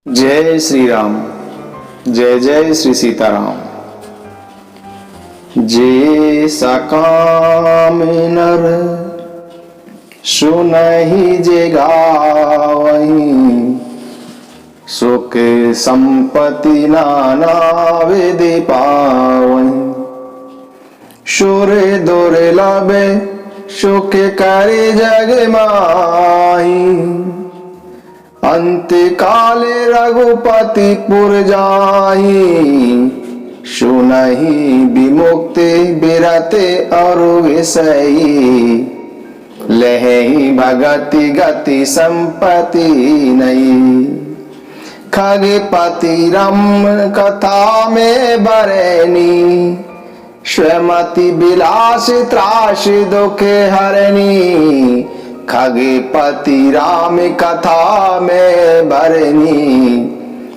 जय श्री राम। जय जय श्री सीताराम। जे सकाम नर सुनहि जे गावहीं, सुख संपत्ति नाना विधि पावहीं। सुर दुर्लभ सुख करे जग माही, अंत काल रघुपति पुर जाहि। सुनहि विमुक्ति बिरते अरु विषयी, लहहि भगति गति संपत्ति नहीं। खगपति रम कथा में बरनी, स्वमति विलास त्रास दुख हरनी। खगपति राम कथा में भरनी,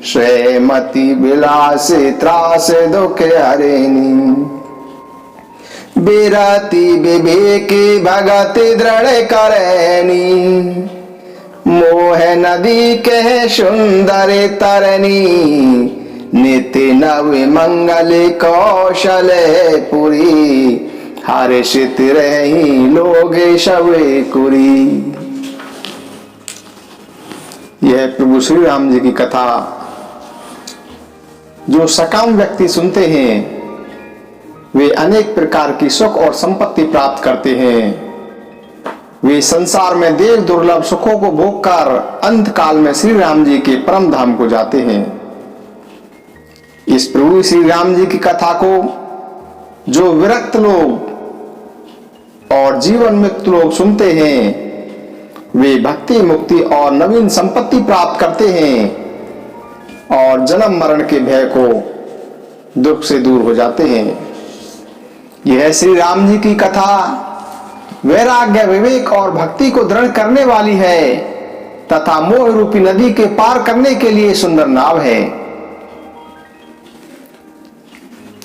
स्वमति विलास त्रास दुख हरनी। बिरति विवेक भगति दृढ़ करनी, मोह नदी के सुंदर तरनी। नित्य नव मंगल कौशल पुरी, हर्षित रही लोग शवे कुरी। यह प्रभु श्री राम जी की कथा जो सकाम व्यक्ति सुनते हैं, वे अनेक प्रकार की सुख और संपत्ति प्राप्त करते हैं। वे संसार में देव दुर्लभ सुखों को भोगकर अंत काल में श्री राम जी के परम धाम को जाते हैं। इस प्रभु श्री राम जी की कथा को जो विरक्त लोग और जीवन मुक्त लोग सुनते हैं, वे भक्ति मुक्ति और नवीन संपत्ति प्राप्त करते हैं और जन्म मरण के भय को दुख से दूर हो जाते हैं। यह श्री राम जी की कथा वैराग्य विवेक और भक्ति को दृढ़ करने वाली है तथा मोह रूपी नदी के पार करने के लिए सुंदर नाव है।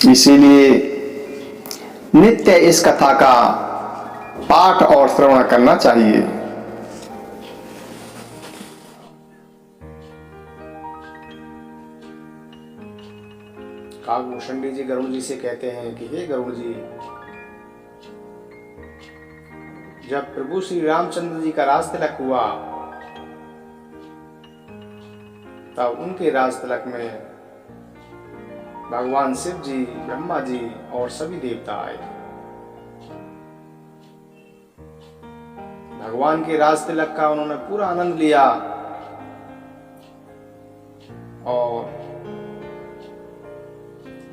इसीलिए नित्य इस कथा का पाठ और श्रवण करना चाहिए। काकभूषण जी गरुड़ जी से कहते हैं कि हे गरुड़ जी, जब प्रभु श्री रामचंद्र जी का राज तिलक हुआ, तब उनके राज तिलक में भगवान शिव जी, ब्रह्मा जी और सभी देवता आए। भगवान के राज तिलक का उन्होंने पूरा आनंद लिया और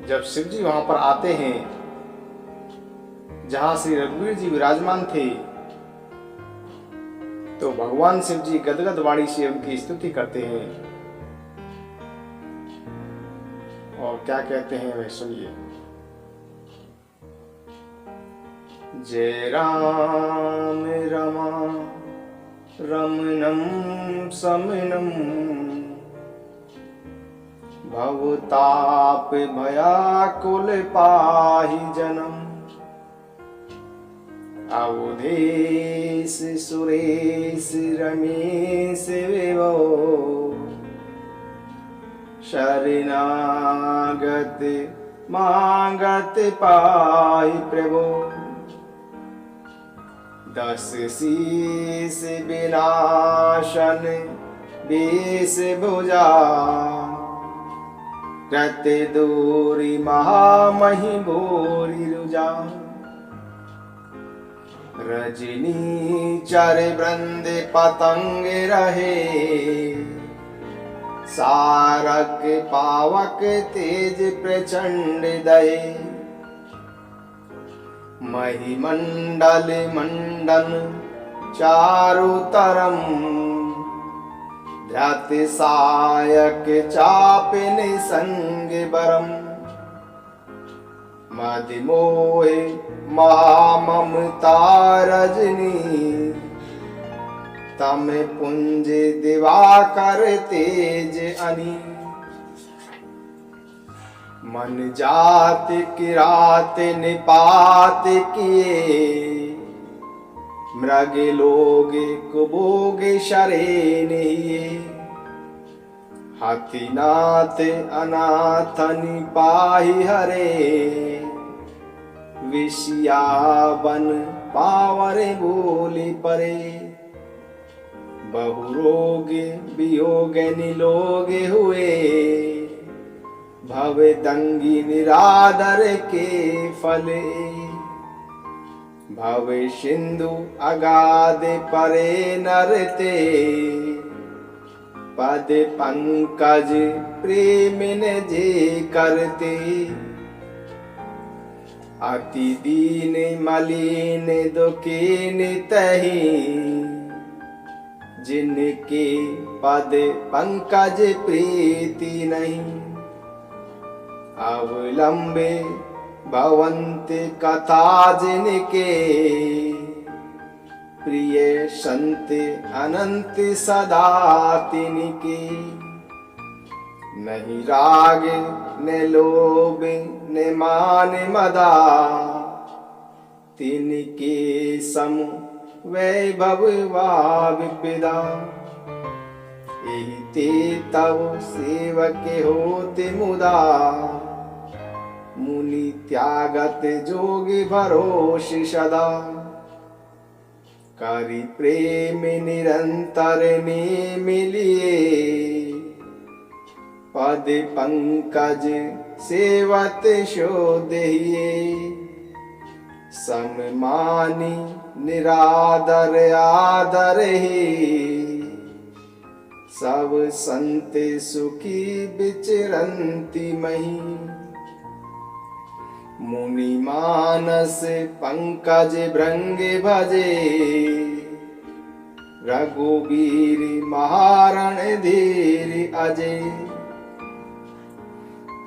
जब शिव जी वहां पर आते हैं जहां श्री रघुवीर जी विराजमान थे, तो भगवान शिव जी गदगद वाणी से उनकी स्तुति करते हैं और क्या कहते हैं वह सुनिए। जय राम रमा रमणम समनम, भवताप भयाकुल पाहि जनम। अवधेश सुरेश रमेश विभो, शरणागत मांगत पाहि प्रभो। दस शीस विनाशन बीस भुजा, कृत दूरी महामहि भूरि रुजा। रजनी चर वृंद पतंग रहे, सारक पावक तेज प्रचंड दये। महिमंडल मंडन चारु तरम, धृत सायक चापिन संग बरम। मदिमोह महाममता रजनी, तम पुंज दिवाकर तेज अनी। मन जात किरात निपात किए, मृग लोग कुबोग शरेन। हाथीनाथ अनाथनि पाहि हरे, विषया बन पावरे बोली परे। बहु रोग वियोग निलोगे हुए, भव दंगी निरादर के फले। भव सिंधु अगाध परे नरते, पद पंकज प्रेम ने जे करते। अति दीन मलिन दुखीन तही, जिनके पद पंकज प्रीति नहीं। अवलंबे भवंत कथा जिनके, प्रिय संत अनंत सदा तिनके। नहीं राग न लोभ न मान मदा, तिनके सम वैभव वा विपदा। एहि ते तव सेवक होते मुदा, मुनि त्यागत जोगी भरोषि सदा। करि प्रेम निरंतर ने मिलिए, पद पंकज सेवत शो देहिए। सममानी निरादर आदर ही, सब संत सुखी विचरंती मही। मुनि मानस पंकज भृंग भजे, रघुबीर महारण धीर अजय।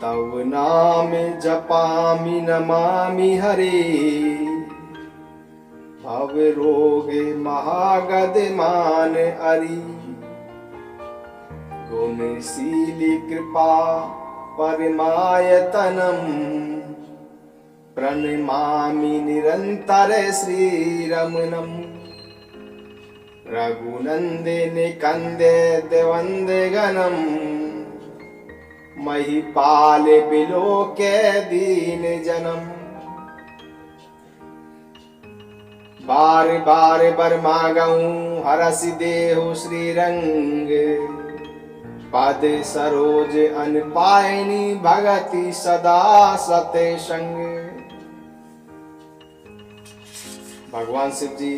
तव नाम जपामि नमामि हरे, भव रोग महागद मान अरि। गुणशीली कृपा परमायतनम, प्रणमामि निरंतर श्री रमणम। रघुनंदन कंदे देवंदे गणम, महिपाल बिलोके दीन जनम। बार बार बर मागऊं हरसि देहु श्री रंग, पद सरोज अन पायनी भगति सदा सते संग। भगवान शिव जी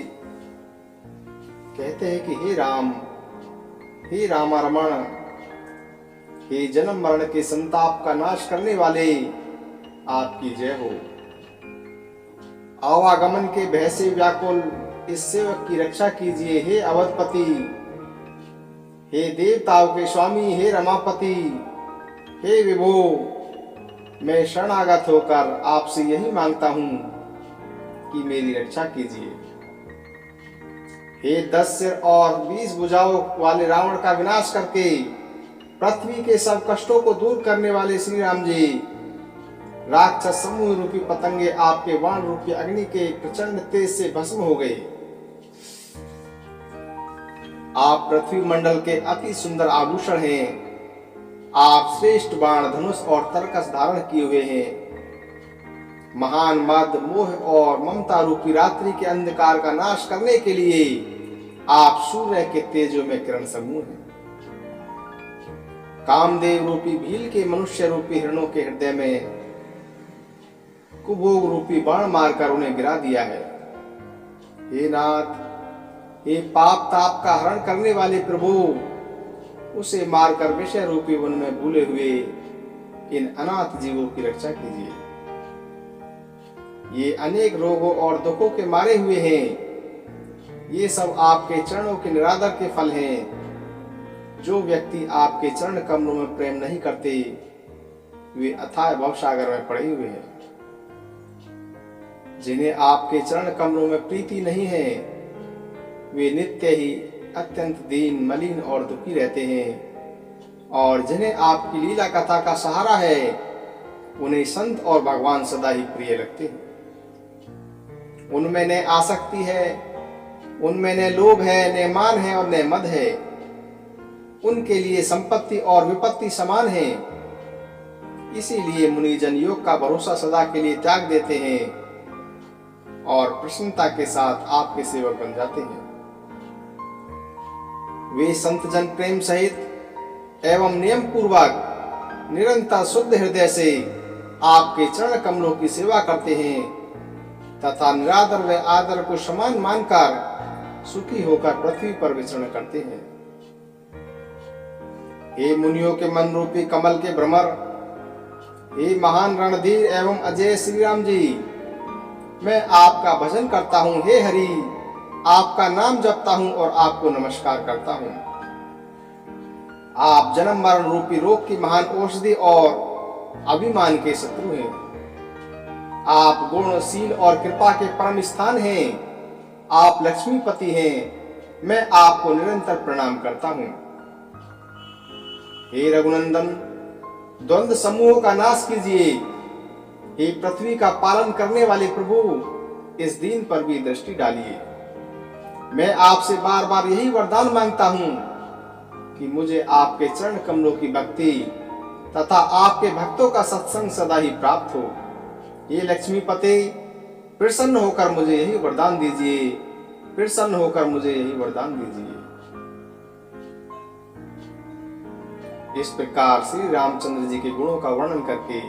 कहते हैं कि हे रामारमण, हे जन्म मरण के संताप का नाश करने वाले, आपकी जय हो। आवागमन के भय से व्याकुल इस सेवक की रक्षा कीजिए हे अवधपति। हे देवताओं के स्वामी, हे रमापति, हे विभो, मैं शरणागत होकर आपसे यही मांगता हूं कि मेरी रक्षा कीजिए। हे 10 सिर और 20 भुजाओं वाले रावण का विनाश करके पृथ्वी के सब कष्टों को दूर करने वाले श्री राम जी, राक्षस समूह रूपी पतंगे आपके बाण रूपी अग्नि के प्रचंड तेज से भस्म हो गए। आप पृथ्वी मंडल के अति सुंदर आभूषण हैं। आप श्रेष्ठ बाण, धनुष और तरकस धारण किए हुए हैं। महान मद, मोह और ममता रूपी रात्रि के अंधकार का नाश करने के लिए आप सूर्य के तेजो में किरण समूह हैं। कामदेव रूपी भील के मनुष्य रूपी हिरणों के हृदय में कुभोग रूपी बाण मारकर उन्हें गिरा दिया है। हे नाथ, हे पाप ताप का हरण करने वाले प्रभु, उसे मारकर विषय रूपी वन में भूले हुए इन अनाथ जीवों की रक्षा कीजिए। ये अनेक रोगों और दुखों के मारे हुए हैं। ये सब आपके चरणों के निरादर के फल हैं। जो व्यक्ति आपके चरण कमलों में प्रेम नहीं करते, वे अथाह भवसागर में पड़े हुए हैं। जिन्हें आपके चरण कमलों में प्रीति नहीं है, वे नित्य ही अत्यंत दीन, मलिन और दुखी रहते हैं। और जिन्हें आपकी लीला कथा का सहारा है, उन्हें संत और भगवान सदा ही प्रिय लगते हैं। उनमें न आसक्ति है, उनमें न लोभ है, न मान है और न मद है। उनके लिए संपत्ति और विपत्ति समान है। इसीलिए मुनिजन योग का भरोसा सदा के लिए त्याग देते हैं और प्रसन्नता के साथ आपके सेवक बन जाते हैं। वे संत जन प्रेम सहित एवं नियम पूर्वक निरंतर शुद्ध हृदय से आपके चरण कमलों की सेवा करते हैं तथा निरादर व आदर को समान मानकर सुखी होकर पृथ्वी पर विचरण करते हैं। हे मुनियों के मन रूपी कमल के भ्रमर, हे महान रणधीर एवं अजय श्री राम जी, मैं आपका भजन करता हूँ। हे हरि, आपका नाम जपता हूँ और आपको नमस्कार करता हूँ। आप जन्म मरण रूपी रोग की महान औषधि और अभिमान के शत्रु हैं। आप गुणशील और कृपा के परम स्थान हैं। आप लक्ष्मीपति हैं। मैं आपको निरंतर प्रणाम करता हूँ। हे रघुनंदन, द्वंद्व समूहों का नाश कीजिए। हे पृथ्वी का पालन करने वाले प्रभु, इस दीन पर भी दृष्टि डालिए। मैं आपसे बार बार यही वरदान मांगता हूँ कि मुझे आपके चरण कमलों की भक्ति तथा आपके भक्तों का सत्संग सदा ही प्राप्त हो। ये लक्ष्मीपते, प्रसन्न होकर मुझे यही वरदान दीजिए। प्रसन्न होकर मुझे यही वरदान दीजिए। इस प्रकार श्री रामचंद्र जी के गुणों का वर्णन करके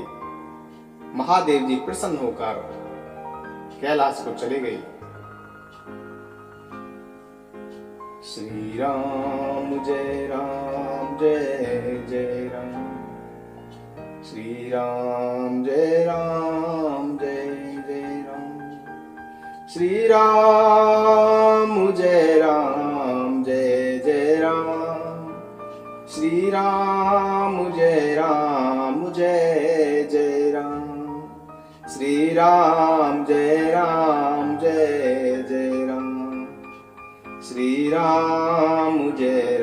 महादेव जी प्रसन्न होकर कैलाश को चले गए। श्री राम जय राम जय जय राम, श्री राम जय राम जय जय राम, श्री राम जय राम जय जय राम, श्री राम जय राम जय जय राम, श्री राम जय राम जय जय राम, श्री राम जय